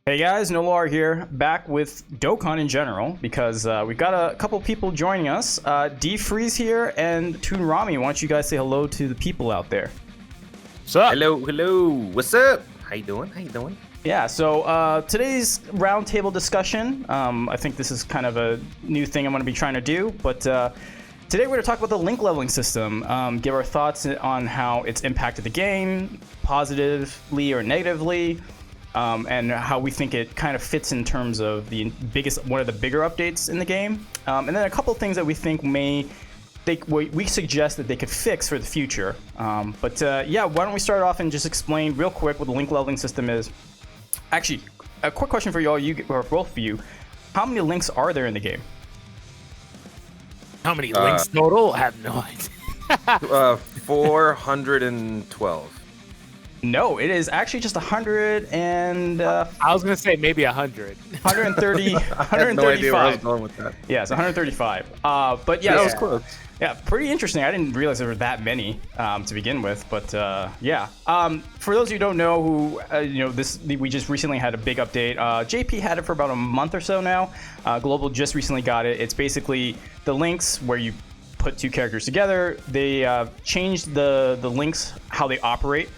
Hey guys, Nolar here, back with Dokkan in general, because we've got a couple people joining us. Dfree's here, and Toon Rami. Why don't you guys say hello to the people out there? What's up? Hello. What's up? How you doing? Yeah, so today's roundtable discussion, I think this is kind of a new thing I'm going to be trying to do, but today we're going to talk about the link leveling system, give our thoughts on how it's impacted the game, positively or negatively, and how we think it kind of fits in terms of one of the bigger updates in the game, and then a couple of things that we think we suggest that they could fix for the future. Yeah, why don't we start off and just explain real quick what the link leveling system is. Actually, a quick question for you all, or both of you: how many links are there in the game? How many links total? I have no idea. 412. No, it is actually just 100 and I was gonna say maybe 100. 130, I had no idea where I was 135. going with that. Yeah, it's 135. But yeah, That was close. Yeah, pretty interesting. I didn't realize there were that many to begin with, but yeah. For those of you who don't know, we just recently had a big update. JP had it for about a month or so now. Global just recently got it. It's basically the links where you put two characters together. They changed the links, how they operate.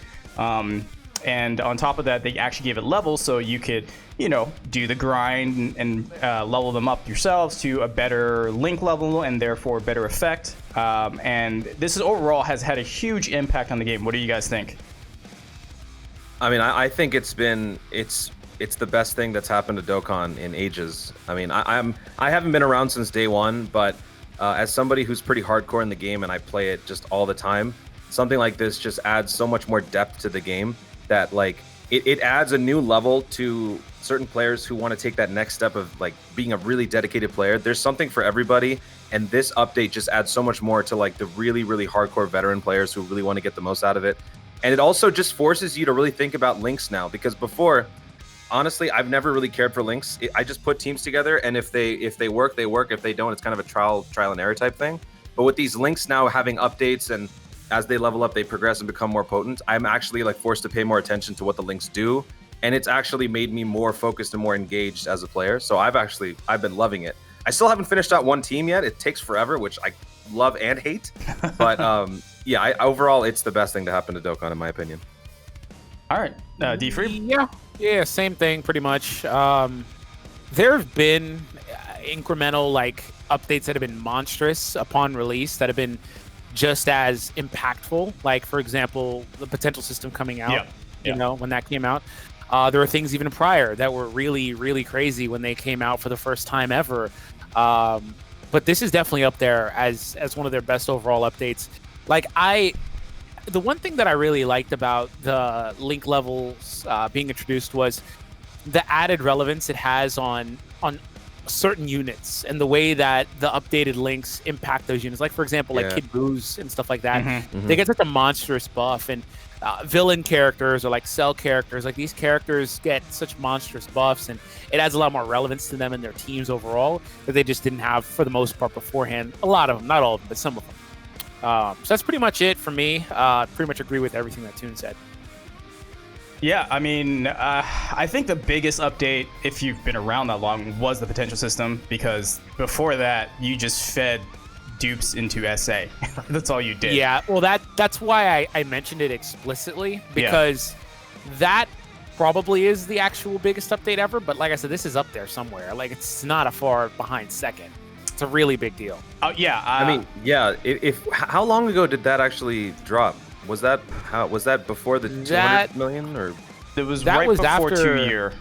And on top of that, they actually gave it levels, so you could, do the grind and level them up yourselves to a better link level and therefore better effect. And this overall has had a huge impact on the game. What do you guys think? I mean, I think it's the best thing that's happened to Dokkan in ages. I mean, I haven't been around since day one, but as somebody who's pretty hardcore in the game and I play it just all the time, something like this just adds so much more depth to the game that it adds a new level to certain players who want to take that next step of being a really dedicated player. There's something for everybody, and this update just adds so much more to the really, really hardcore veteran players who really want to get the most out of it. And it also just forces you to really think about links now, because before, honestly, I've never really cared for links. I just put teams together, and if they work, they work. If they don't, it's kind of a trial and error type thing. But with these links now having updates, and as they level up, they progress and become more potent, I'm actually forced to pay more attention to what the links do. And it's actually made me more focused and more engaged as a player. So I've been loving it. I still haven't finished out one team yet. It takes forever, which I love and hate. But yeah, overall, it's the best thing to happen to Dokkan, in my opinion. All right, Dfree? Yeah, same thing pretty much. There have been incremental updates that have been monstrous upon release that have been just as impactful. Like, for example, the potential system coming out, when that came out. There were things even prior that were really, really crazy when they came out for the first time ever. But this is definitely up there as one of their best overall updates. The one thing that I really liked about the link levels being introduced was the added relevance it has on certain units and the way that the updated links impact those units. Like, for example, Kid Boo's and stuff like that. Mm-hmm. They get such a monstrous buff, and villain characters or cell characters, these characters get such monstrous buffs, and it adds a lot more relevance to them and their teams overall that they just didn't have for the most part beforehand. A lot of them, not all of them, but some of them. So that's pretty much it for me. Pretty much agree with everything that Toon said. Yeah, I mean, I think the biggest update, if you've been around that long, was the potential system, because before that, you just fed dupes into SA. That's all you did. Yeah, well, that's why I mentioned it explicitly, because that probably is the actual biggest update ever. But like I said, this is up there somewhere. It's not a far behind second. It's a really big deal. Oh, yeah. I mean, yeah. How long ago did that actually drop? Was that before the 200 million, or it was right before after 2 year?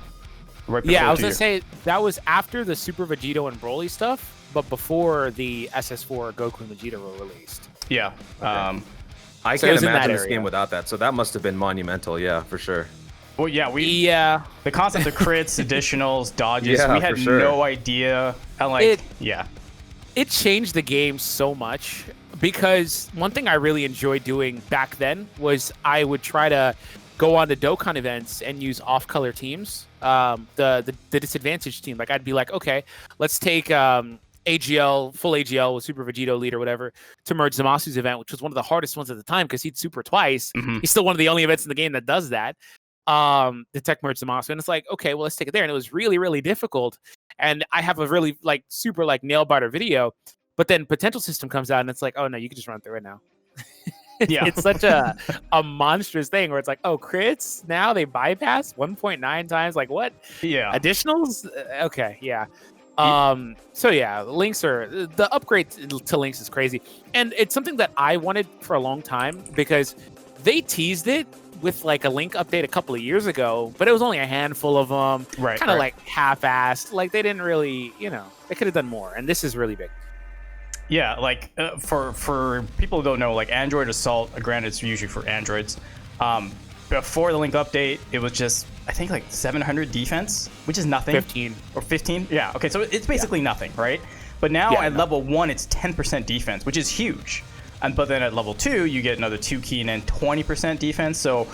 Right before I was gonna say that was after the Super Vegito and Broly stuff, but before the SS4 Goku and Vegeta were released. Yeah. Okay. I can't imagine this game without that. So that must have been monumental. Yeah, for sure. Well, yeah, the concept of crits, additionals, dodges, we had no idea. It changed the game so much, because one thing I really enjoyed doing back then was I would try to go on to Dokkan events and use off-color teams. The disadvantaged team. I'd be like, okay, let's take AGL, full AGL with Super Vegito lead or whatever, to merge Zamasu's event, which was one of the hardest ones at the time because he'd super twice. Mm-hmm. He's still one of the only events in the game that does that. detect merge the monster, and it's like, okay, well, let's take it there. And it was really, really difficult. And I have a really like super like nail biter video, but then potential system comes out and it's like, oh no, you can just run through it now. Yeah. It's such a monstrous thing where it's like, oh, crits now they bypass 1.9 times. Like what? Yeah. Additionals? Okay, yeah. So yeah, links are the upgrade to links is crazy, and it's something that I wanted for a long time because they teased it with like a link update a couple of years ago, but it was only a handful of them, Right, kind of right. like half-assed. Like they didn't really, they could have done more, and this is really big. Yeah, like for people who don't know, like Android Assault, granted it's usually for Androids. Before the link update, it was just I think like 700 defense, which is nothing. 15 or 15. Yeah, okay, so it's basically nothing, right? But now at level 1, it's 10% defense, which is huge. But then at level 2, you get another 2 key and then 20% defense. So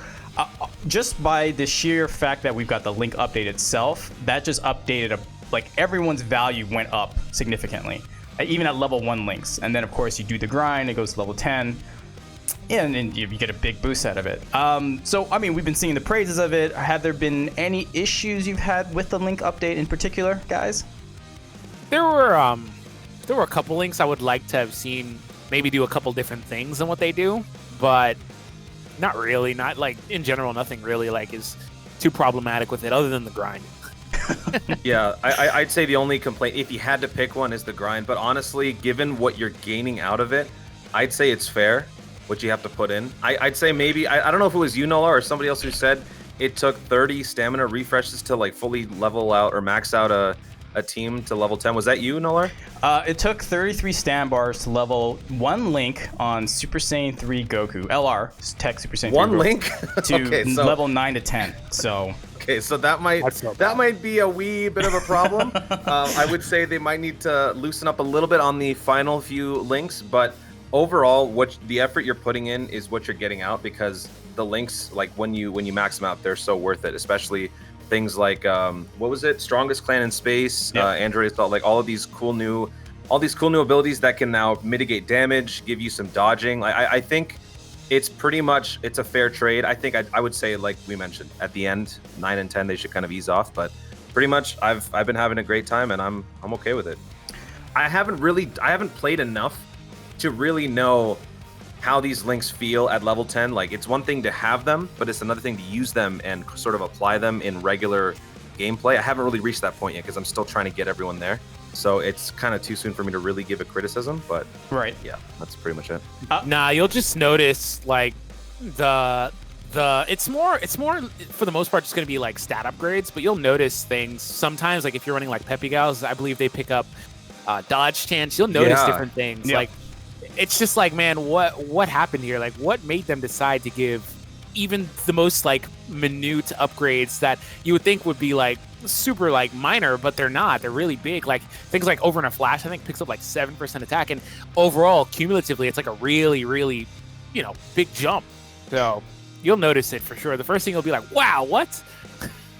just by the sheer fact that we've got the link update itself, that just updated like everyone's value went up significantly. Even at level 1 links. And then, of course, you do the grind, it goes to level 10, and then you get a big boost out of it. So, I mean, we've been seeing the praises of it. Have there been any issues you've had with the link update in particular, guys? There were a couple links I would like to have seen maybe do a couple different things than what they do, but not really. Not like, in general, nothing really like is too problematic with it other than the grind. Yeah, I'd say the only complaint, if you had to pick one, is the grind. But honestly, given what you're gaining out of it, I'd say it's fair what you have to put in. I'd say maybe, I don't know if it was you, Nolar, or somebody else who said it took 30 stamina refreshes to like fully level out or max out a team to level 10. Was that you, Nolar? It took 33 stam bars to level 1 link on Super Saiyan 3 Goku, LR, Tech Super Saiyan 3 One Goku, link? to Okay, so- level 9 to 10. So Okay, so that might be a wee bit of a problem. I would say they might need to loosen up a little bit on the final few links, but overall, what the effort you're putting in is what you're getting out, because the links, like when you max them out, they're so worth it. Especially things like what was it? Strongest clan in space, Android Assault, like all these cool new abilities that can now mitigate damage, give you some dodging. I think it's pretty much, it's a fair trade. I think I would say, like we mentioned, at the end, 9 and 10, they should kind of ease off. But pretty much, I've been having a great time, and I'm okay with it. I haven't played enough to really know how these links feel at level 10. Like, it's one thing to have them, but it's another thing to use them and sort of apply them in regular gameplay. I haven't really reached that point yet because I'm still trying to get everyone there. So it's kind of too soon for me to really give a criticism, but right, yeah, that's pretty much it. Nah, you'll just notice like it's more for the most part just gonna be like stat upgrades, but you'll notice things sometimes, like if you're running like Peppy Gals, I believe they pick up dodge chance. You'll notice different things. Like it's just like, man, what happened here? Like what made them decide to give even the most like minute upgrades that you would think would be like super like minor, but they're not. They're really big. Like things like Over in a Flash, I think picks up like 7% attack, and overall cumulatively it's like a really, really, big jump. So you'll notice it for sure. The first thing you'll be like, wow, what?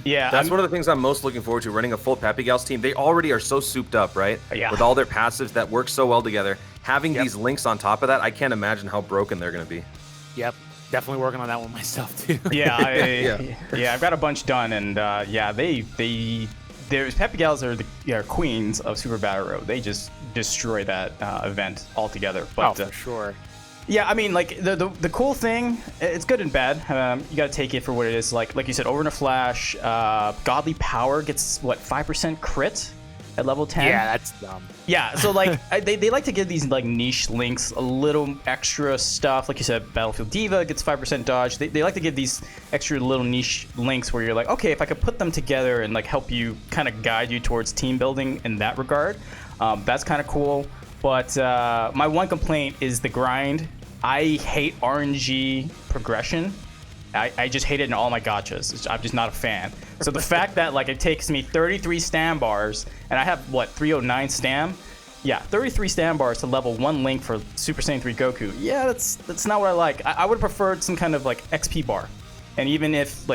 Yeah, that's one of the things I'm most looking forward to, running a full Peppy Gals team. They already are so souped up, right? Yeah. With all their passives that work so well together. Having these links on top of that, I can't imagine how broken they're going to be. Yep. Definitely working on that one myself too. Yeah, I've got a bunch done, and there's Peppy Gals are the queens of Super Battle Road. They just destroy that event altogether. But, for sure. Yeah, I mean, like the cool thing, it's good and bad. You got to take it for what it is. Like you said, Over in a Flash, Godly Power gets what 5% crit at level 10. Yeah, that's dumb. Yeah, so like they like to give these like niche links a little extra stuff. Like you said, Battlefield Diva gets 5% dodge. They like to give these extra little niche links where you're like, okay, if I could put them together and like help you kind of guide you towards team building in that regard, that's kind of cool. But my one complaint is the grind. I hate RNG progression. I just hate it in all my gachas. I'm just not a fan. So the fact that like it takes me 33 stam bars and I have 309 stam, 33 stam bars to level 1 link for Super Saiyan 3 Goku. Yeah, that's not what I like. I would have preferred some kind of like XP bar, and even if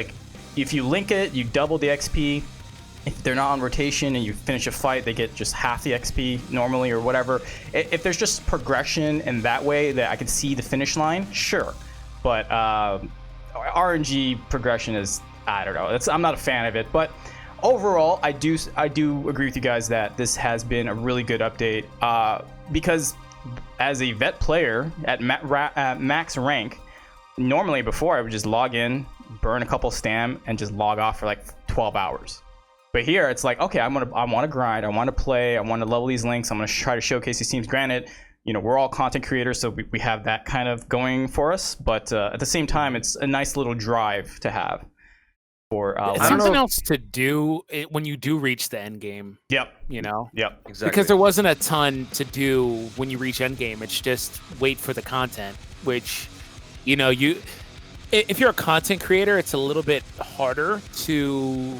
you link it, you double the XP. If they're not on rotation and you finish a fight, they get just half the XP normally or whatever. If there's just progression in that way that I could see the finish line, sure, but RNG progression is I don't know. I'm not a fan of it, but overall, I do agree with you guys that this has been a really good update. Because as a vet player at max rank, normally before I would just log in, burn a couple stam, and just log off for like 12 hours. But here it's like, okay, I want to grind, I want to play, I want to level these links, I'm going to try to showcase these teams. Granted, you know, we're all content creators, so we have that kind of going for us. But at the same time, it's a nice little drive to have. For it's something else to do when you do reach the end game. Yep. You know. Yep. Exactly. Because there wasn't a ton to do when you reach end game. It's just wait for the content, which, you know, if you're a content creator, it's a little bit harder to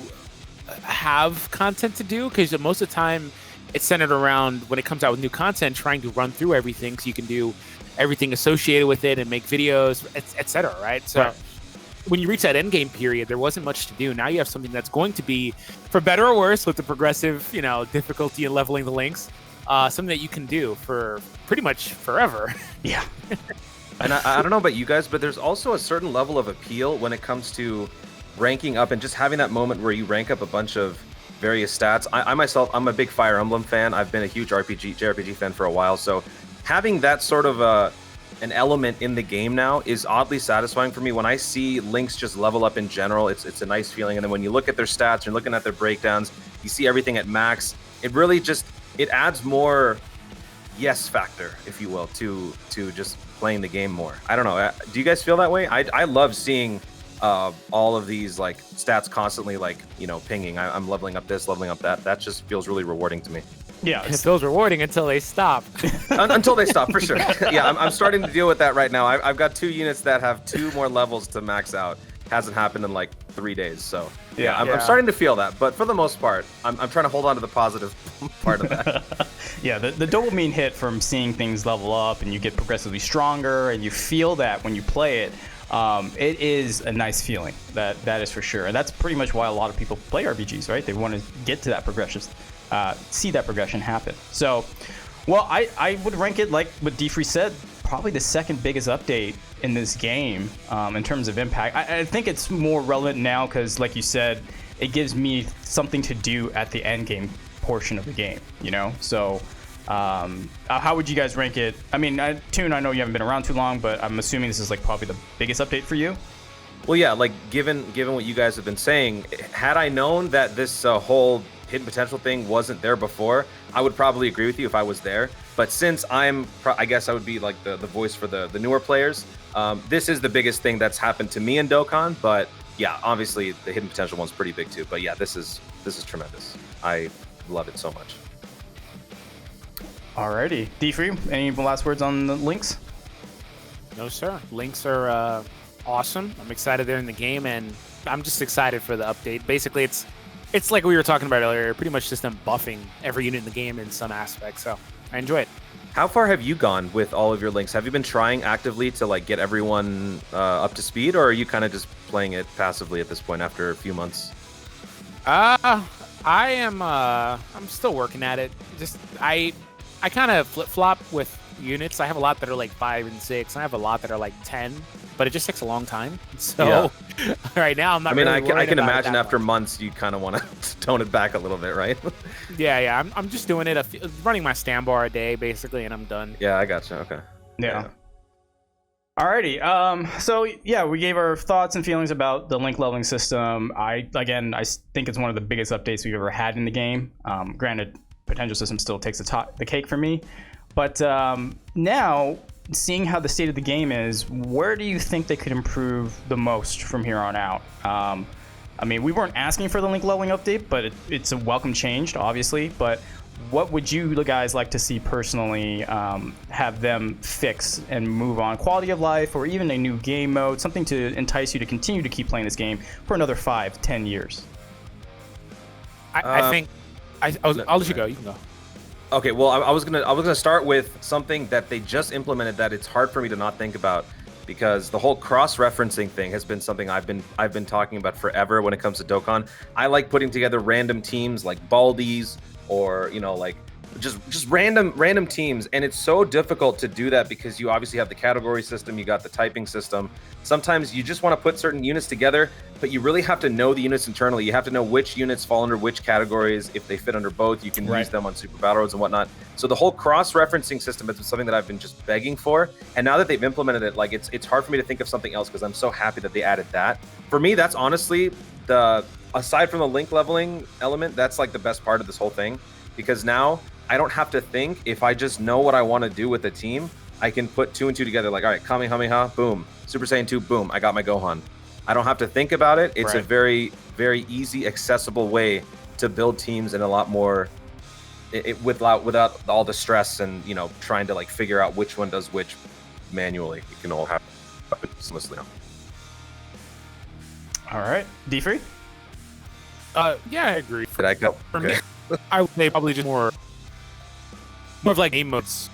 have content to do because most of the time it's centered around when it comes out with new content, trying to run through everything so you can do everything associated with it and make videos, etc. Right? So. Right. When you reach that end game period, there wasn't much to do. Now you have something that's going to be, for better or worse, with the progressive, you know, difficulty in leveling the links, something that you can do for pretty much forever. Yeah. And I don't know about you guys, but there's also a certain level of appeal when it comes to ranking up and just having that moment where you rank up a bunch of various stats. I myself, I'm a big Fire Emblem fan. I've been a huge JRPG fan for a while. So having that sort of an element in the game now is oddly satisfying for me. When I see links just level up in general, it's a nice feeling. And then when you look at their stats, you're looking at their breakdowns, you see everything at max. It really just, it adds more yes factor, if you will, to just playing the game more. I don't know. Do you guys feel that way? I love seeing all of these like stats constantly, like, you know, pinging. I'm leveling up this, leveling up that. That just feels really rewarding to me. Yeah, it feels rewarding until they stop. Until they stop, for sure. Yeah, I'm starting to deal with that right now. I've got 2 units that have 2 more levels to max out. Hasn't happened in like 3 days, so yeah, I'm starting to feel that. But for the most part, I'm trying to hold on to the positive part of that. Yeah, the dopamine hit from seeing things level up and you get progressively stronger and you feel that when you play it. It is a nice feeling. That is for sure, and that's pretty much why a lot of people play RPGs, right? They want to get to that progression. See that progression happen. So, well, I would rank it like what Dfree said, probably the second biggest update in this game in terms of impact. I think it's more relevant now because, like you said, it gives me something to do at the end game portion of the game, you know? So, how would you guys rank it? I mean, Toon, I know you haven't been around too long, but I'm assuming this is like probably the biggest update for you. Well, yeah, like given what you guys have been saying, had I known that this whole hidden potential thing wasn't there before, I would probably agree with you if I was there. But since I guess I would be like the voice for the newer players. This is the biggest thing that's happened to me in Dokkan. But yeah, obviously the hidden potential one's pretty big too. But yeah, this is tremendous. I love it so much. Alrighty, Dfree, any last words on the links? No, sir. Links are awesome. I'm excited they're in the game, and I'm just excited for the update. Basically, it's like we were talking about earlier, pretty much just them buffing every unit in the game in some aspects. So I enjoy it. How far have you gone with all of your links? Have you been trying actively to like get everyone up to speed, or are you kind of just playing it passively at this point after a few months? I'm still working at it. Just I kind of flip-flop with units. I have a lot that are like 5 and 6. I have a lot that are like 10, but it just takes a long time. So right now I'm not. I mean, really I can imagine after months you kind of want to tone it back a little bit, right? Yeah. I'm just doing it, running my stand bar a day basically, and I'm done. Yeah, I gotcha. Okay. Yeah. Alrighty. So yeah, we gave our thoughts and feelings about the link leveling system. I think it's one of the biggest updates we've ever had in the game. Granted, potential system still takes the cake for me, but now seeing how the state of the game is, where do you think they could improve the most from here on out? I mean, we weren't asking for the link leveling update, but it's a welcome change, obviously. But what would you guys like to see personally have them fix and move on? Quality of life, or even a new game mode, something to entice you to continue to keep playing this game for another 5-10 years? I think I'll let you go. You can go. Okay, well, I was gonna start with something that they just implemented that it's hard for me to not think about, because the whole cross-referencing thing has been something I've been talking about forever when it comes to Dokkan. I like putting together random teams like Baldi's, or like just random teams, and it's so difficult to do that because you obviously have the category system, you got the typing system. Sometimes you just want to put certain units together, but you really have to know the units internally. You have to know which units fall under which categories. If they fit under both, you can use them on Super Battle Roads and whatnot. So the whole cross-referencing system has been something that I've been just begging for, and now that they've implemented it, like it's hard for me to think of something else because I'm so happy that they added that. For me, that's honestly aside from the link leveling element, that's like the best part of this whole thing, because now I don't have to think. If I just know what I want to do with the team, I can put 2 and 2 together. Like, all right, Kamehameha, boom. Super Saiyan 2, boom. I got my Gohan. I don't have to think about it. It's a very, very easy, accessible way to build teams in a lot more, without all the stress and, you know, trying to like figure out which one does which manually. It can all happen seamlessly now. All right, Dfree? Yeah, I agree. Did I go? For me, I would say probably just more of like game modes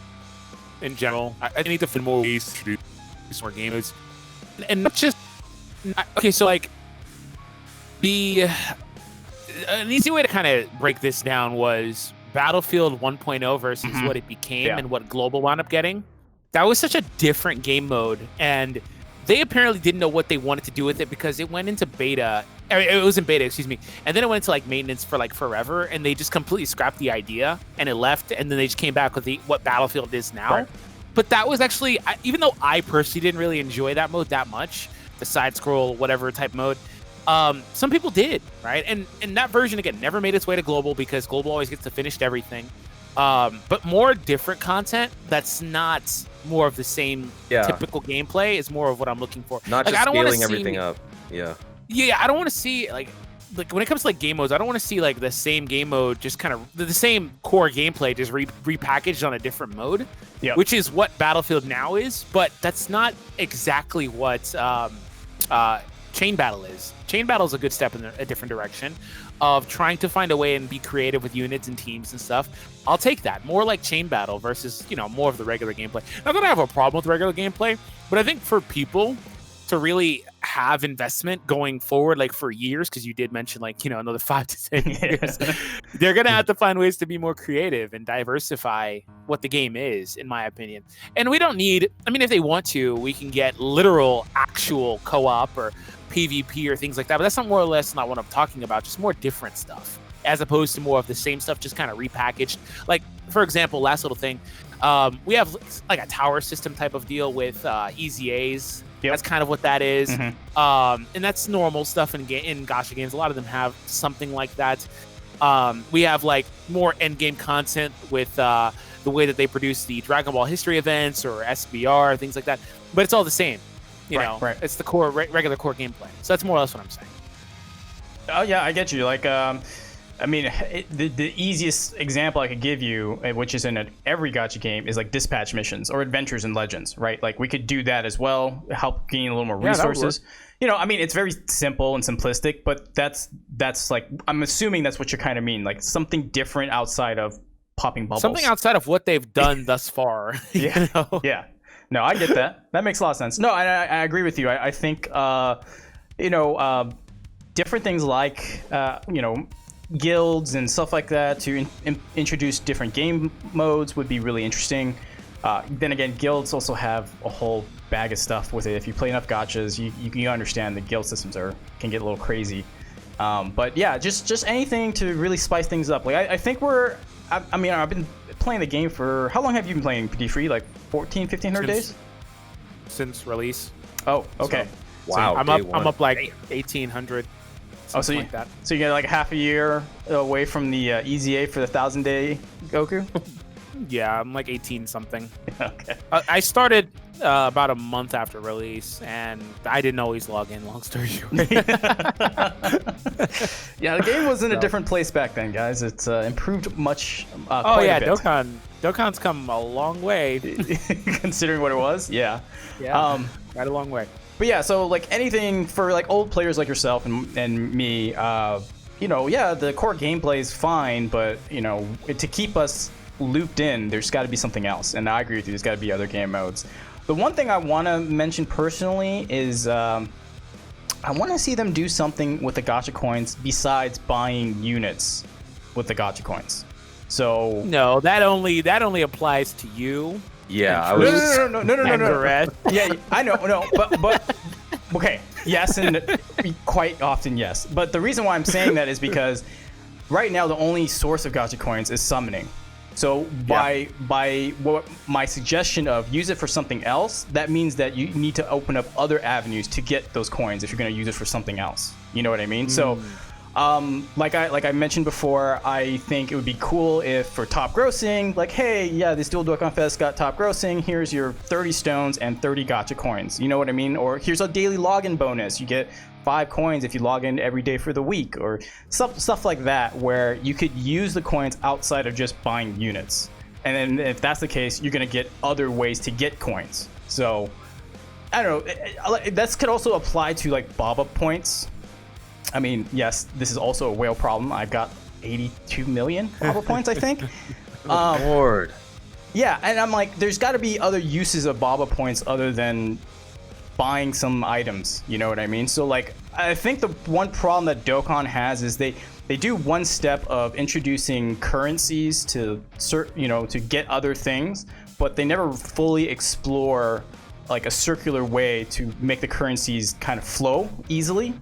in general. I need to find more ways to do more game modes, and not just okay. So like an easy way to kind of break this down was Battlefield 1.0 versus what it became and what Global wound up getting. That was such a different game mode, and they apparently didn't know what they wanted to do with it because it went into beta. It was in beta, excuse me, and then it went into like maintenance for like forever, and they just completely scrapped the idea and it left, and then they just came back with what Battlefield is now. Right. But that was actually, even though I personally didn't really enjoy that mode that much, the side scroll whatever type mode, some people did, right? And that version again never made its way to Global because Global always gets to finish everything. But more different content that's not more of the same typical gameplay is more of what I'm looking for. Not like, just scaling everything up. Yeah, I don't want to see like when it comes to like game modes, I don't want to see like the same game mode, just kind of the same core gameplay, just repackaged on a different mode, which is what Battlefield now is. But that's not exactly what Chain Battle is. Chain Battle is a good step in a different direction of trying to find a way and be creative with units and teams and stuff. I'll take that. More like Chain Battle versus, you know, more of the regular gameplay. Not that I have a problem with regular gameplay, but I think for people to really have investment going forward, like for years, because you did mention like, you know, another 5 to 10 years, they're going to have to find ways to be more creative and diversify what the game is, in my opinion. And we don't need, I mean, if they want to, we can get literal actual co-op or PvP or things like that, but that's not more or less not what I'm talking about, just more different stuff, as opposed to more of the same stuff, just kind of repackaged. Like, for example, last little thing, we have like a tower system type of deal with EZAs. That's kind of what that is. And that's normal stuff in Gacha games. A lot of them have something like that. We have like more end game content with the way that they produce the Dragon Ball history events or SBR, things like that. But it's all the same. You know, it's the core regular core gameplay. So that's more or less what I'm saying. Oh yeah, I get you. Like, I mean, the easiest example I could give you, which is in every gacha game, is like dispatch missions or adventures in Legends, right? Like we could do that as well, help gain a little more resources. You know, I mean, it's very simple and simplistic, but that's like, I'm assuming that's what you kind of mean, like something different outside of popping bubbles. Something outside of what they've done thus far. You know? Yeah. No, I get that. That makes a lot of sense. No, I agree with you. I think, you know, different things like, you know, guilds and stuff like that to introduce different game modes would be really interesting. Then again, guilds also have a whole bag of stuff with it. If you play enough gachas, you understand the guild systems can get a little crazy. But yeah, just anything to really spice things up. Like I think I mean, I've been playing the game for, how long have you been playing Dfree? Like 1,500 days? Since release. Oh, okay. So, wow. I'm up like 1,800. So like that. So you get like half a year away from the EZA for the 1,000-day Goku? Yeah, I'm like 18 something. Okay. I started about a month after release, and I didn't always log in, long story short. Yeah, the game was in a different place back then, guys. It's improved much. Oh yeah, a bit. Dokkan's come a long way. Considering what it was. Yeah. Yeah. Right a long way. But yeah, so like anything for like old players like yourself and me, you know, yeah, the core gameplay is fine, but you know, to keep us looped in, there's got to be something else. And I agree with you. There's got to be other game modes. The one thing I want to mention personally is I want to see them do something with the Gacha Coins besides buying units with the Gacha Coins. So No, that only applies to you. Yeah, I And was. and the rest. Yeah, I know, no, but okay, yes, and quite often yes. But the reason why I'm saying that is because right now the only source of Gacha Coins is summoning. So by what my suggestion of use it for something else, that means that you need to open up other avenues to get those coins if you're going to use it for something else. You know what I mean? So like I mentioned before, I think it would be cool if for top grossing, like, hey, yeah, this Dual Dokkan Fest got top grossing, here's your 30 stones and 30 Gacha Coins. You know what I mean? Or here's a daily login bonus. You get 5 coins if you log in every day for the week, or stuff like that, where you could use the coins outside of just buying units. And then if that's the case, you're gonna get other ways to get coins. So I don't know. That could also apply to like Baba points. I mean, yes, this is also a whale problem. I've got 82 million Baba points, I think. Lord. Yeah, and I'm like, there's got to be other uses of Baba points other than buying some items. You know what I mean? So like, I think the one problem that Dokkan has is they do one step of introducing currencies to to get other things, but they never fully explore like a circular way to make the currencies kind of flow easily.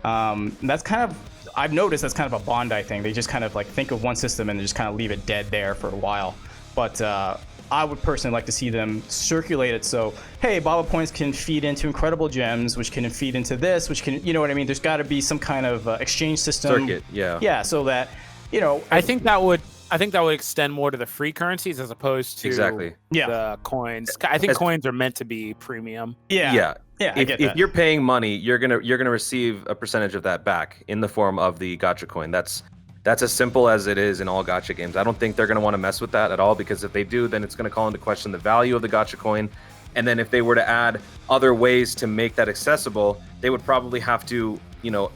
That's kind of, I've noticed that's kind of a Bondi thing. They just kind of like think of one system and just kind of leave it dead there for a while. But I would personally like to see them circulate it. So, hey, Baba points can feed into incredible gems, which can feed into this, which can, you know what I mean? There's got to be some kind of exchange system. Circuit, yeah. Yeah, so that, I think that would extend more to the free currencies as opposed to the coins. I think coins are meant to be premium. Yeah. If you're paying money, you're gonna receive a percentage of that back in the form of the Gacha coin. That's as simple as it is in all Gacha games. I don't think they're gonna want to mess with that at all, because if they do, then it's gonna call into question the value of the Gacha coin. And then if they were to add other ways to make that accessible, they would probably have to,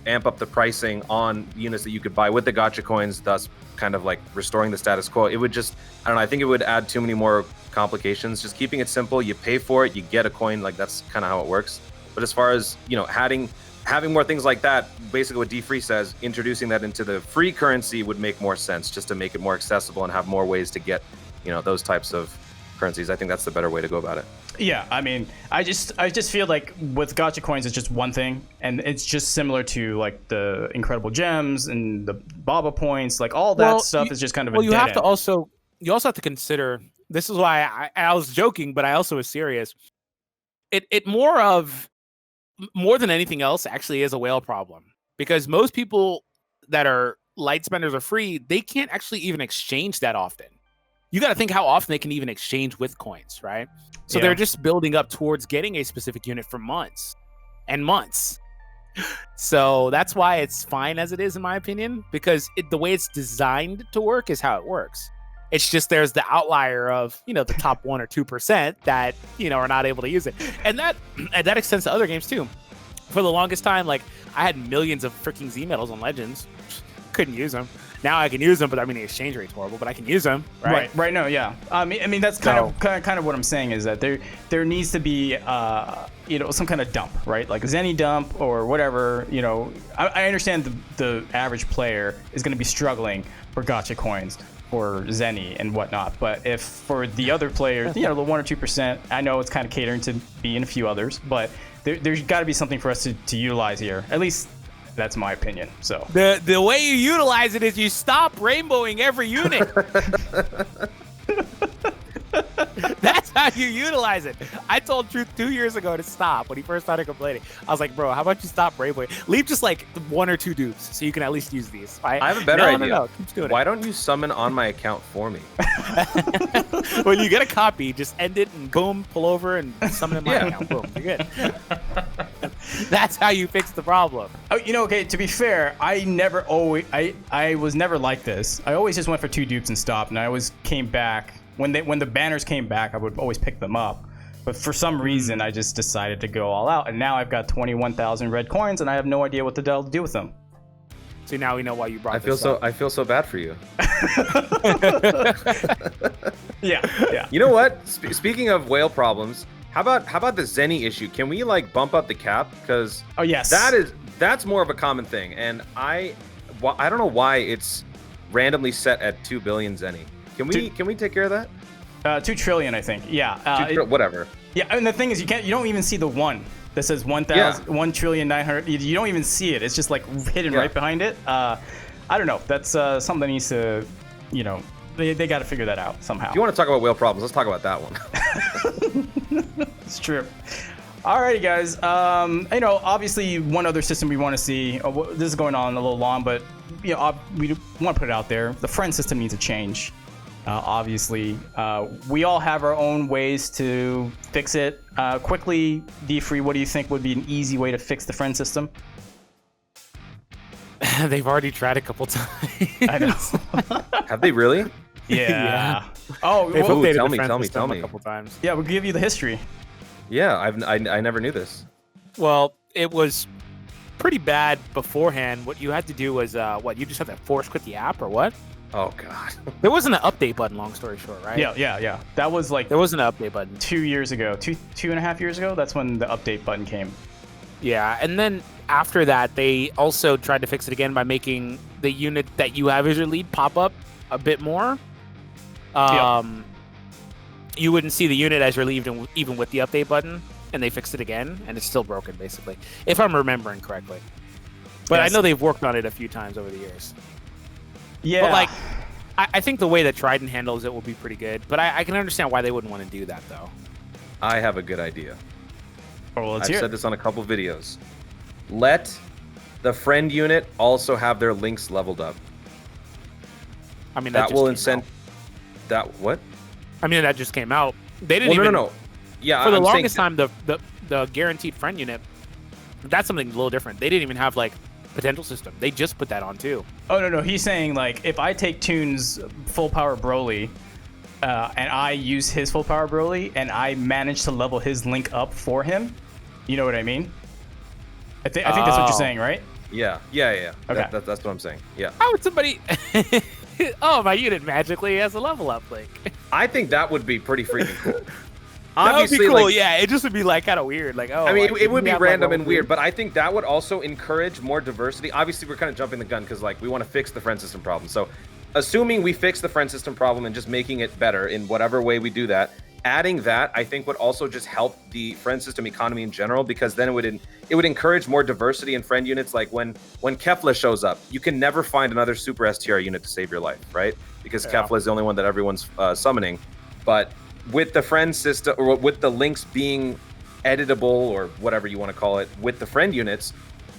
amp up the pricing on units that you could buy with the Gacha coins, thus kind of like restoring the status quo. It would just, I don't know, I think it would add too many more complications. Just keeping it simple, you pay for it, you get a coin, like that's kind of how it works. But as far as, having more things like that, basically what Dfree says, introducing that into the free currency would make more sense, just to make it more accessible and have more ways to get, those types of currencies. I think that's the better way to go about it. Yeah, I mean, I just feel like with Gacha Coins, it's just one thing, and it's just similar to like the incredible gems and the Baba points, like all that stuff is just kind of. Well, you also have to consider. This is why I was joking, but I also was serious. It more than anything else actually is a whale problem, because most people that are light spenders or free, they can't actually even exchange that often. You got to think how often they can even exchange with coins, right? So they're just building up towards getting a specific unit for months and months. So that's why it's fine as it is, in my opinion, because the way it's designed to work is how it works. It's just there's the outlier of, the top 1 or 2% that, are not able to use it. And that extends to other games too. For the longest time, like, I had millions of freaking Z medals on Legends. Couldn't use them. Now I can use them, but I mean the exchange rate's horrible. But I can use them, right? Right. No, yeah. I mean that's kind of what I'm saying is that there needs to be some kind of dump, right? Like a Zenny dump or whatever. I understand the average player is going to be struggling for Gacha coins or Zenny and whatnot. But if for the other players, the 1 or 2%, I know it's kind of catering to be in a few others, but there's got to be something for us to utilize here. At least that's my opinion. So the way you utilize it is you stop rainbowing every unit. That's how you utilize it. I told Truth 2 years ago to stop when he first started complaining. I was like, bro, how about you stop rainbowing? Leave just like 1 or 2 dupes so you can at least use these. Right? I have a better idea. No. Keep doing Why don't you summon on my account for me? When you get a copy, just end it and boom, pull over and summon in my account. Boom, you're good. That's how you fix the problem. Oh, okay, to be fair, I was never like this. I always just went for 2 dupes and stopped, and I always came back. When the banners came back, I would always pick them up. But for some reason, I just decided to go all out, and now I've got 21,000 red coins, and I have no idea what the hell to do with them. See, now we know why you brought this up. I feel so bad for you. Yeah. You know what? Speaking of whale problems, how about the Zenny issue? Can we like bump up the cap? Because yes, that's more of a common thing, and I don't know why it's randomly set at 2 billion zenny. Can we take care of that? 2 trillion, I think. Yeah. Whatever. Yeah, and the thing is, you don't even see the one that says 1 trillion 900. You don't even see it. It's just like hidden right behind it. I don't know. That's something that needs to, they got to figure that out somehow. If you want to talk about whale problems, let's talk about that one. It's true. Alrighty, guys. Obviously, one other system we want to see. This is going on a little long, but we want to put it out there. The friend system needs to change. Obviously, we all have our own ways to fix it. Quickly, Dfree, what do you think would be an easy way to fix the friend system? They've already tried a couple times. I know. Have they really? Yeah. Oh, They've updated tell the me, friend tell me, system tell me. a couple times. yeah, we'll give you the history. Yeah, I never knew this. Well, it was pretty bad beforehand. What you had to do was you just had to force quit the app or what? Oh god. There wasn't an update button, long story short, right? Yeah. That was like There wasn't an update button. 2 years ago, 2.5 years ago. That's when the update button came. Yeah, and then after that, they also tried to fix it again by making the unit that you have as your lead pop up a bit more. You wouldn't see the unit as your lead even with the update button, and they fixed it again, and it's still broken, basically, if I'm remembering correctly. But Yes. I know they've worked on it a few times over the years. Yeah. But, like, I think the way that Trident handles it will be pretty good, but I can understand why they wouldn't want to do that, though. I have a good idea. well, let's I've hear said it. this on a couple videos. Let the friend unit also have their links leveled up. I mean, That just will came incent out. that what? I mean, that just came out. They didn't Well, even... no. Yeah, For the I'm saying longest time, the guaranteed friend unit, that's something a little different. They didn't even have, like, potential system. They just put that on, too. Oh, no. He's saying, like, if I take Toon's full power Broly, and I use his full power Broly, and I manage to level his link up for him, you know what I mean? I think that's what you're saying, right? Yeah. Okay. That's what I'm saying. Yeah. How would somebody... oh, my unit magically has a level up link. I think that would be pretty freaking cool. That would be Obviously, cool, like, yeah. It just would be, like, kind of weird. Like, oh... I mean, like, it would we be have, like, random and level weird, three. but I think that would also encourage more diversity. Obviously, we're kind of jumping the gun because, like, we want to fix the friend system problem. So, assuming we fix the friend system problem and just making it better in whatever way we do that, adding that, I think, would also just help the friend system economy in general, because then it would encourage more diversity in friend units. Like when Kefla shows up, you can never find another super STR unit to save your life, right? Because Kefla is the only one that everyone's summoning. But with the friend system, or with the links being editable, or whatever you want to call it, with the friend units,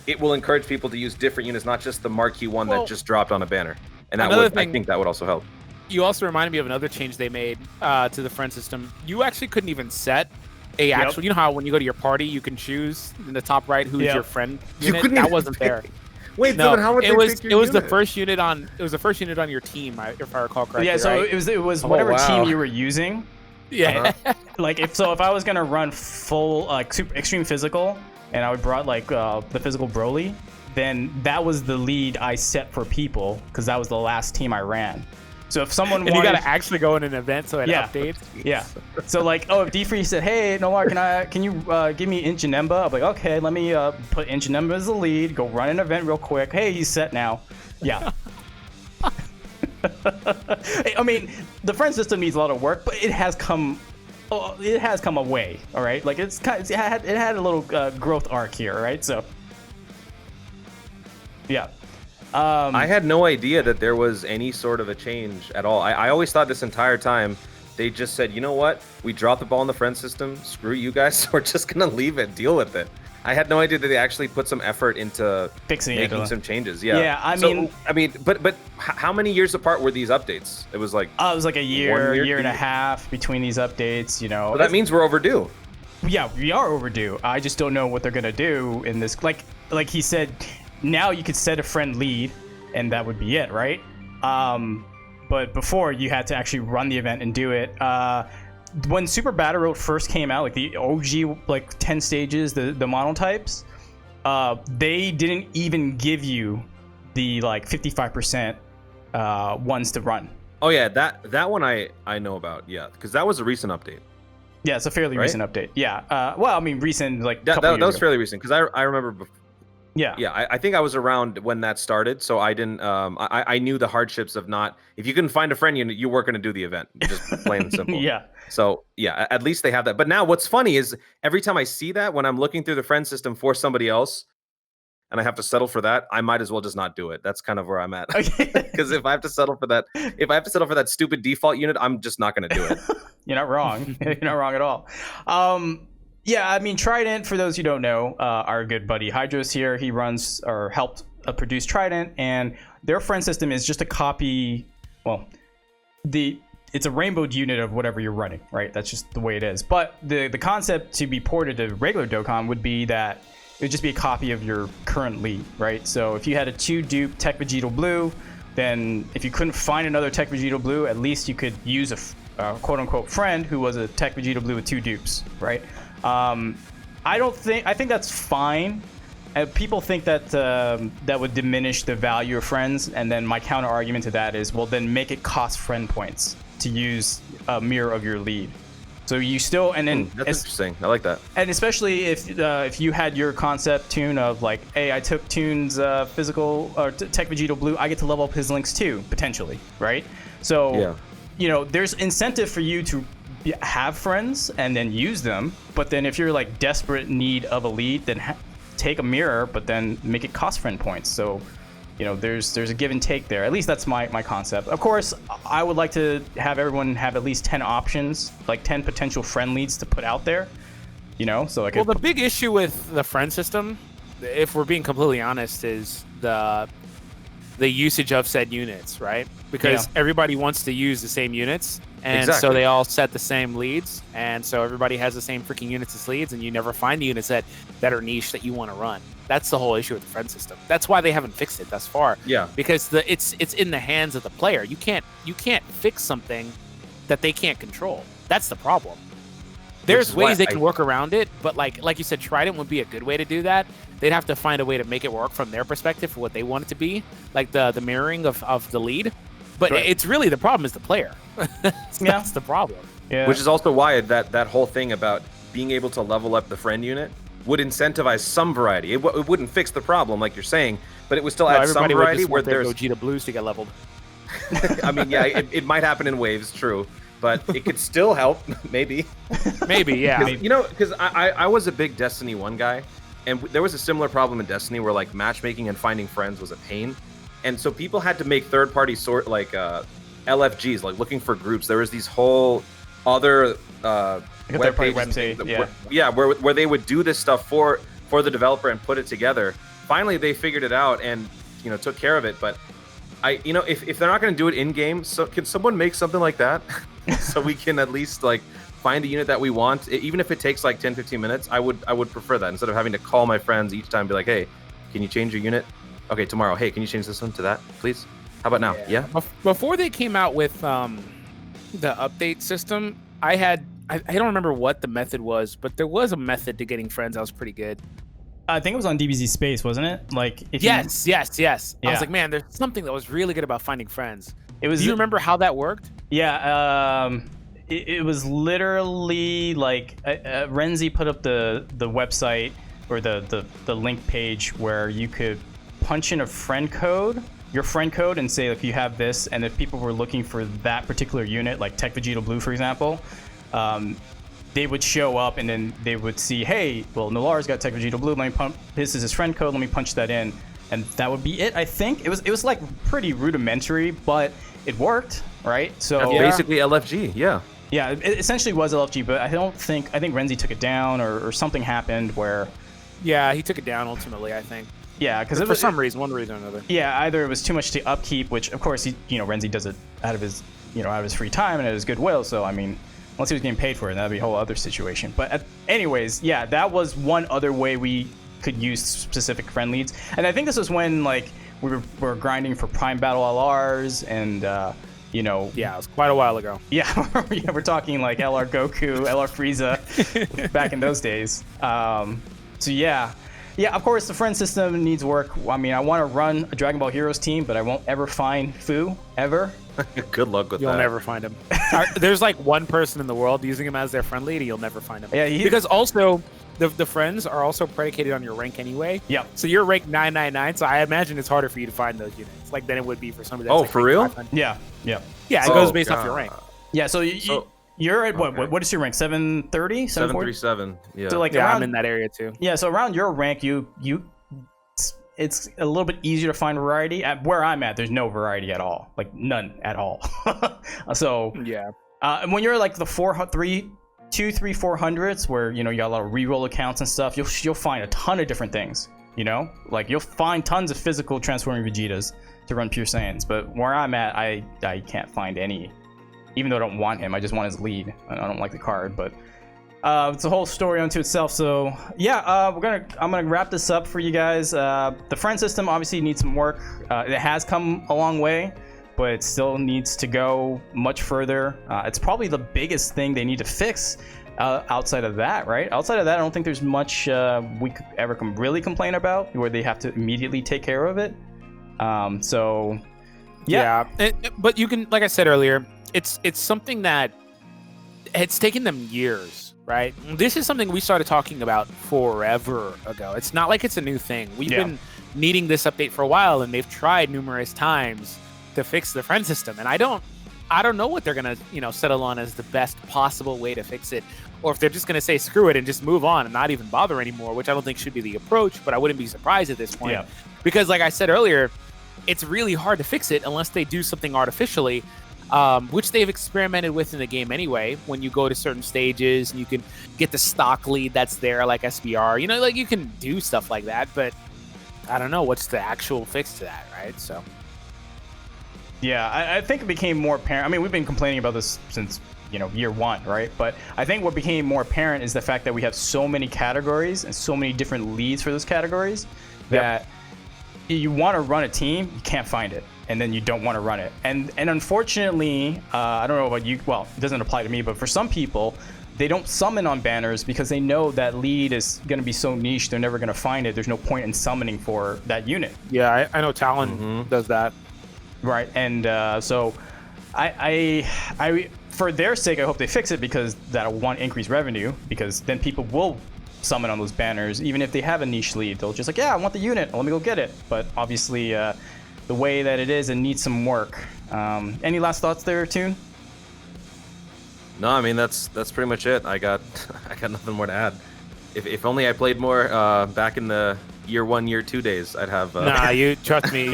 it will encourage people to use different units, not just the marquee one that just dropped on a banner. And that would, I think that would also help. You also reminded me of another change they made to the friend system. You actually couldn't even set a actual... You know how when you go to your party, you can choose in the top right who's your friend unit? couldn't That even wasn't there. Wait, No, so how would it they was pick your the unit? first unit on your team, if I recall correctly. Yeah, so right? it was whatever wow. team you were using. Yeah. Like if I was gonna run full super extreme physical, and I would brought like the physical Broly, then that was the lead I set for people, because that was the last team I ran. So if someone And wanted, you gotta actually go in an event so it updates. yeah. So like, if Dfree said, "Hey, Nolar, can you give me Injanemba?" I'm like, "Okay, let me put Injanemba as the lead. Go run an event real quick. Hey, he's set now." Yeah. I mean, the friend system needs a lot of work, but it has come a way. All right, like it had a little growth arc here, right? So yeah. I had no idea that there was any sort of a change at all. I always thought this entire time they just said, you know what? We dropped the ball in the friend system. Screw you guys. We're just going to leave it. Deal with it. I had no idea that they actually put some effort into making some changes. Yeah. Yeah, I mean, but how many years apart were these updates? It was like... it was like a year and a half between these updates, you know. Well, that means we're overdue. Yeah, we are overdue. I just don't know what they're going to do in this. Like he said... Now you could set a friend lead, and that would be it, right? But before, you had to actually run the event and do it. When Super Battle Road first came out, like the OG, like 10 stages, the monotypes, they didn't even give you the like 55% ones to run. Oh yeah, that one I know about. Yeah, because that was a recent update. Yeah, it's a fairly recent update. Yeah. Well, I mean, recent like that years was ago. fairly recent, because I remember. Yeah, I think I was around when that started, so I didn't. I knew the hardships of not. If you couldn't find a friend, you weren't going to do the event. Just plain and simple. Yeah. So yeah, at least they have that. But now, what's funny is every time I see that when I'm looking through the friend system for somebody else, and I have to settle for that, I might as well just not do it. That's kind of where I'm at. Because if I have to settle for that stupid default unit, I'm just not going to do it. You're not wrong. You're not wrong at all. Yeah, I mean, Trident, for those who don't know, our good buddy Hydros here, he runs or helped produce Trident, and their friend system is just a copy. Well, it's a rainbowed unit of whatever you're running, right? That's just the way it is. But the concept to be ported to regular Dokkan would be that it would just be a copy of your current lead, right? So if you had a 2-dupe Tech Vegito Blue, then if you couldn't find another Tech Vegito Blue, at least you could use a quote-unquote friend who was a Tech Vegito Blue with 2 dupes, right? I think that's fine. People think that that would diminish the value of friends, and then my counter argument to that is, well, then make it cost friend points to use a mirror of your lead. So you still, and then that's interesting. I like that. And especially if you had your concept tune of like, hey, I took Tune's physical or Tech Vegito Blue, I get to level up his links too, potentially, right? So there's incentive for you to have friends and then use them, but then if you're like desperate need of a lead, then take a mirror, but then make it cost friend points. So there's a give and take there. At least that's my concept. Of course, I would like to have everyone have at least 10 options, like 10 potential friend leads to put out there. So I could. Well, the big issue with the friend system, if we're being completely honest, is the usage of said units, right? Because everybody wants to use the same units, and so they all set the same leads, and so everybody has the same freaking units as leads, and you never find the units that are niche that you want to run. That's the whole issue with the friend system. That's why they haven't fixed it thus far. Yeah. Because it's in the hands of the player. You can't fix something that they can't control. That's the problem. There's ways they can work around it, but like you said, Trident would be a good way to do that. They'd have to find a way to make it work from their perspective for what they want it to be, like the mirroring of the lead. But it's really the problem is the player. That's the problem. Yeah. Which is also why that whole thing about being able to level up the friend unit would incentivize some variety. It wouldn't fix the problem, like you're saying, but it would still add some variety where there's Gogeta Blues to get leveled. I mean, yeah, it might happen in waves, true, but it could still help, maybe. Maybe, yeah. Because I was a big Destiny 1 guy, and there was a similar problem in Destiny where like matchmaking and finding friends was a pain, and so people had to make third-party LFGs, like looking for groups. There was these whole other web pages, where they would do this stuff for the developer and put it together. Finally, they figured it out and took care of it. But if they're not going to do it in game, so can someone make something like that so we can at least like find a unit that we want, even if it takes like 10-15 minutes? I would prefer that instead of having to call my friends each time and be like, hey, can you change your unit? Okay, tomorrow. Hey, can you change this one to that, please? How about now? Yeah. Before they came out with the update system, I don't remember what the method was, but there was a method to getting friends that was pretty good. I think it was on DBZ Space, wasn't it? Like, yes. Yeah. I was like, man, there's something that was really good about finding friends. Do you remember how that worked? Yeah. It was literally like Renzi put up the website or the link page where you could punch in your friend code, and say if you have this, and if people were looking for that particular unit, like Tech Vegito Blue, for example, they would show up and then they would see, hey, well, Nolar's got Tech Vegito Blue. This is his friend code. Let me punch that in, and that would be it. I think it was like pretty rudimentary, but it worked, right? So that's basically LFG, yeah. Yeah, it essentially was LFG, but I think Renzi took it down or something happened where. Yeah, he took it down ultimately, I think. Yeah, because for some reason, one reason or another. Yeah, either it was too much to upkeep, which of course Renzi does it out of his free time and at his goodwill. So I mean, once he was getting paid for it, that'd be a whole other situation. But anyways, yeah, that was one other way we could use specific friend leads. And I think this was when like we were grinding for Prime Battle LRs and Yeah, it was quite a while ago. Yeah, we're talking like LR Goku, LR Frieza back in those days. So yeah. Yeah, of course, the friend system needs work. I mean, I want to run a Dragon Ball Heroes team, but I won't ever find Fu, ever. Good luck with that. You'll never find him. There's like one person in the world using him as their friend lead, and you'll never find him. Yeah, because also, the friends are also predicated on your rank anyway. Yep. So you're ranked 999. So I imagine it's harder for you to find those units like than it would be for somebody. That's Oh, like for real? 500. Yeah. Yeah. Yeah, it goes based off your rank. Yeah. So you're at what is your rank? 730? 737. Yeah. So like Yeah, around, I'm in that area too. Yeah. So around your rank, it's a little bit easier to find variety. At where I'm at, there's no variety at all, like none at all. So Yeah. and when you're like the 400s, where you got a lot of reroll accounts and stuff, you'll find a ton of different things. Like you'll find tons of physical transforming Vegetas to run pure Saiyans. But where I'm at, I can't find any. Even though I don't want him, I just want his lead. I don't like the card, but it's a whole story unto itself. So yeah, I'm gonna wrap this up for you guys. The friend system obviously needs some work. It has come a long way, but it still needs to go much further. It's probably the biggest thing they need to fix. Outside of that, right? Outside of that, I don't think there's much we could ever really complain about where they have to immediately take care of it. So yeah. But you can, like I said earlier, it's something that it's taken them years, right? This is something we started talking about forever ago. It's not like it's a new thing. We've been needing this update for a while, and they've tried numerous times to fix the friend system. And I don't know what they're gonna, settle on as the best possible way to fix it, or if they're just gonna say screw it and just move on and not even bother anymore, which I don't think should be the approach. But I wouldn't be surprised at this point, because like I said earlier, it's really hard to fix it unless they do something artificially, which they've experimented with in the game anyway. When you go to certain stages and you can get the stock lead that's there, like SBR, like you can do stuff like that. But I don't know what's the actual fix to that, right? So. Yeah, I think it became more apparent. I mean, we've been complaining about this since, year one, right? But I think what became more apparent is the fact that we have so many categories and so many different leads for those categories that you want to run a team, you can't find it, and then you don't want to run it. And unfortunately, I don't know about you, well, it doesn't apply to me, but for some people, they don't summon on banners because they know that lead is going to be so niche, they're never going to find it. There's no point in summoning for that unit. Yeah, I know Talon does that. Right, and so I for their sake, I hope they fix it, because that'll increase revenue, because then people will summon on those banners, even if they have a niche lead. They'll just like, yeah, I want the unit, let me go get it. But obviously, the way that it is, it needs some work. Any last thoughts there, Toon? No, I mean that's pretty much it. I got nothing more to add. If only I played more back in the year 1, year 2 days, I'd have. Nah, you trust me.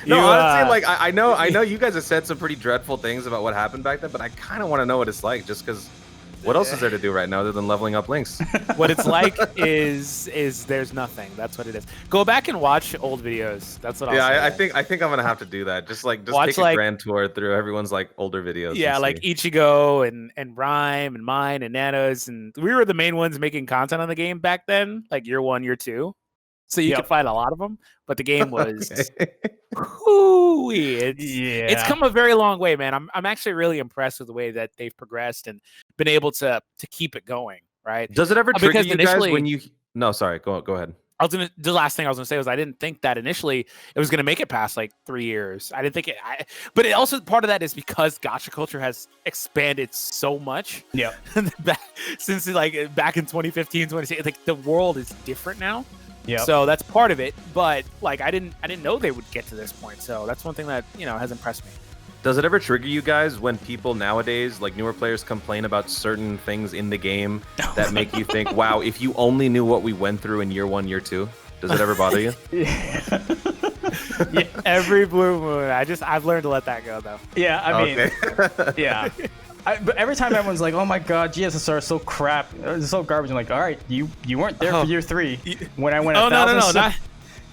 No, honestly, like I know you guys have said some pretty dreadful things about what happened back then, but I kind of want to know what it's like, just because. What else is there to do right now other than leveling up links? What it's like is there's nothing. That's what it is. Go back and watch old videos. That's what I'll say. I think I'm gonna have to do that. Just watch, take a grand tour through everyone's older videos. Yeah, like Ichigo and Rhyme and mine and Nano's, and we were the main ones making content on the game back then, like year 1, year 2. So you could find a lot of them, but the game was it's come a very long way, man. I'm actually really impressed with the way that they've progressed and been able to keep it going, right? Does it ever trigger you guys when you? No, sorry. Go ahead. The last thing I was gonna say was I didn't think that initially it was gonna make it past 3 years. I didn't think it. But it also, part of that is because gacha culture has expanded so much. Yeah. Since back in 2015, 2016, the world is different now. Yeah. So that's part of it, but I didn't know they would get to this point. So that's one thing that has impressed me. Does it ever trigger you guys when people nowadays, newer players, complain about certain things in the game that make you think, "Wow, if you only knew what we went through in year 1, year 2"? Does it ever bother you? Yeah, every blue moon. I've learned to let that go though. Yeah, I mean, yeah. But every time everyone's like, "Oh my God, GSSR is so crap, it's so garbage," I'm like, "All right, you weren't there for year 3 when I went." Oh no,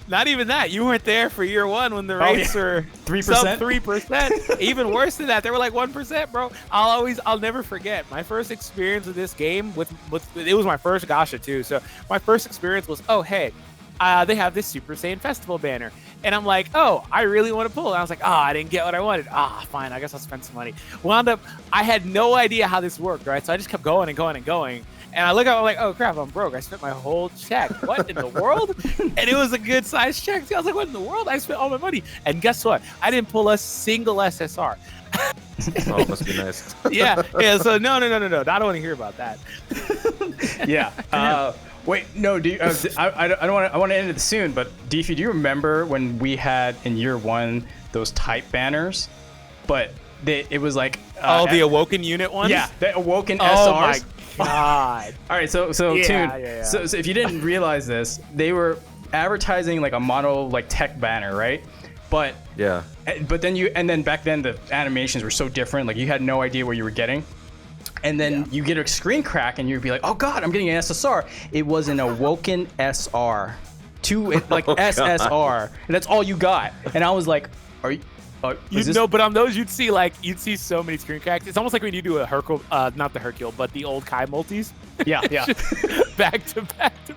not even that. You weren't there for year 1 when the rates were 3%, 3%. Even worse than that, they were 1%, bro. I'll never forget my first experience with this game. With it was my first gacha too. So my first experience was, oh hey, they have this Super Saiyan Festival banner. And I'm like, oh, I really want to pull. And I was like, I didn't get what I wanted. Fine, I guess I'll spend some money. Wound up, I had no idea how this worked, right? So I just kept going and going and going. And I look up, I'm like, oh crap, I'm broke. I spent my whole check. What in the world? And it was a good sized check. I was like, what in the world? I spent all my money. And guess what? I didn't pull a single SSR. Oh, must be nice. Yeah. So no. I don't want to hear about that. Yeah. Wait, no. Do you, I don't want to. I want to end it soon. But Dfree, do you remember when we had in year one those type banners? But it was like the Awoken unit ones. Yeah, the Awoken SRs. Oh my god. All right, so Yeah, Tune. yeah. So if you didn't realize this, they were advertising like a mono like tech banner, right? But Yeah. but then back then the animations were so different. Like you had no idea what you were getting. And then you get a screen crack, and you'd be like, "Oh God, I'm getting an SSR." It was an Awoken SR, SSR, and that's all you got. And I was like, "Are you?" But on those you'd see so many screen cracks. It's almost like when you do a Hercule, not the Hercule, but the old Kai multis. Yeah. back to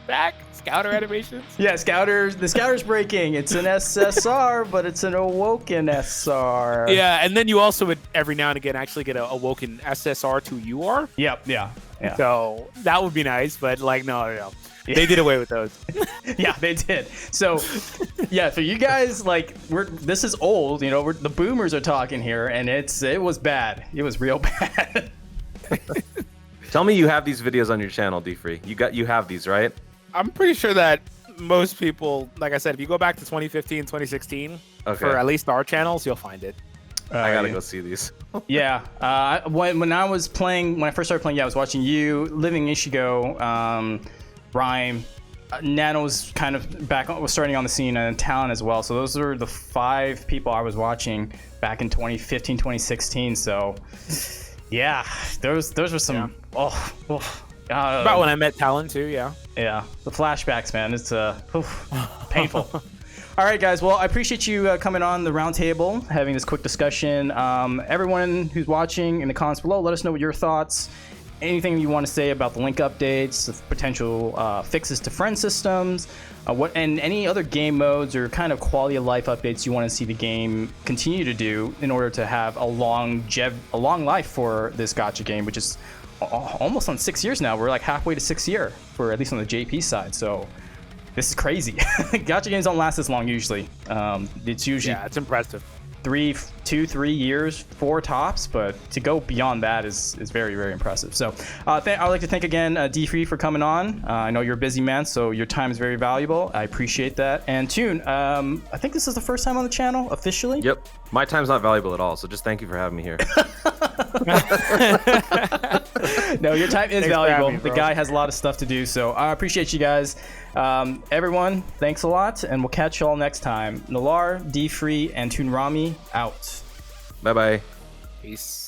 back scouter animations. Yeah, the scouter's breaking. It's an SSR, but it's an Awoken SR. Yeah, and then you also would every now and again actually get a Awoken SSR to UR. Yep, yeah. So that would be nice, but like no. Yeah. They did away with those. Yeah, they did. So, yeah, for you guys, like, this is old. You know, the boomers are talking here, and it was bad. It was real bad. Tell me you have these videos on your channel, Dfree. You have these, right? I'm pretty sure that most people, like I said, if you go back to 2015, 2016, for at least our channels, you'll find it. I gotta go see these. Yeah. When I first started playing, I was watching you, Living Ishigo, Rhyme, Nano was kind of was starting on the scene, and Talon as well. So those were the 5 people I was watching back in 2015, 2016. So yeah, those were some. Yeah. About when I met Talon too, yeah. Yeah, the flashbacks, man. It's painful. All right, guys. Well, I appreciate you coming on the roundtable, having this quick discussion. Everyone who's watching in the comments below, let us know what your thoughts. Anything you want to say about the link updates, potential fixes to friend systems, and any other game modes or kind of quality of life updates you want to see the game continue to do in order to have a long life for this gacha game, which is almost on 6 years now. We're like halfway to 6th year for at least on the JP side. So this is crazy. Gacha games don't last this long usually. It's usually it's impressive. 3 years, 4 tops, but to go beyond that is very, very impressive. So I'd like to thank again Dfree for coming on. I know you're a busy man, so your time is very valuable. I appreciate that. And Tune, I think this is the first time on the channel officially. Yep, my time's not valuable at all, so just thank you for having me here. No, your time is valuable. The guy has a lot of stuff to do, so I appreciate you guys. Everyone, thanks a lot, and we'll catch you all next time. Nolar, Dfree, and Toonrami out. Bye-bye. Peace.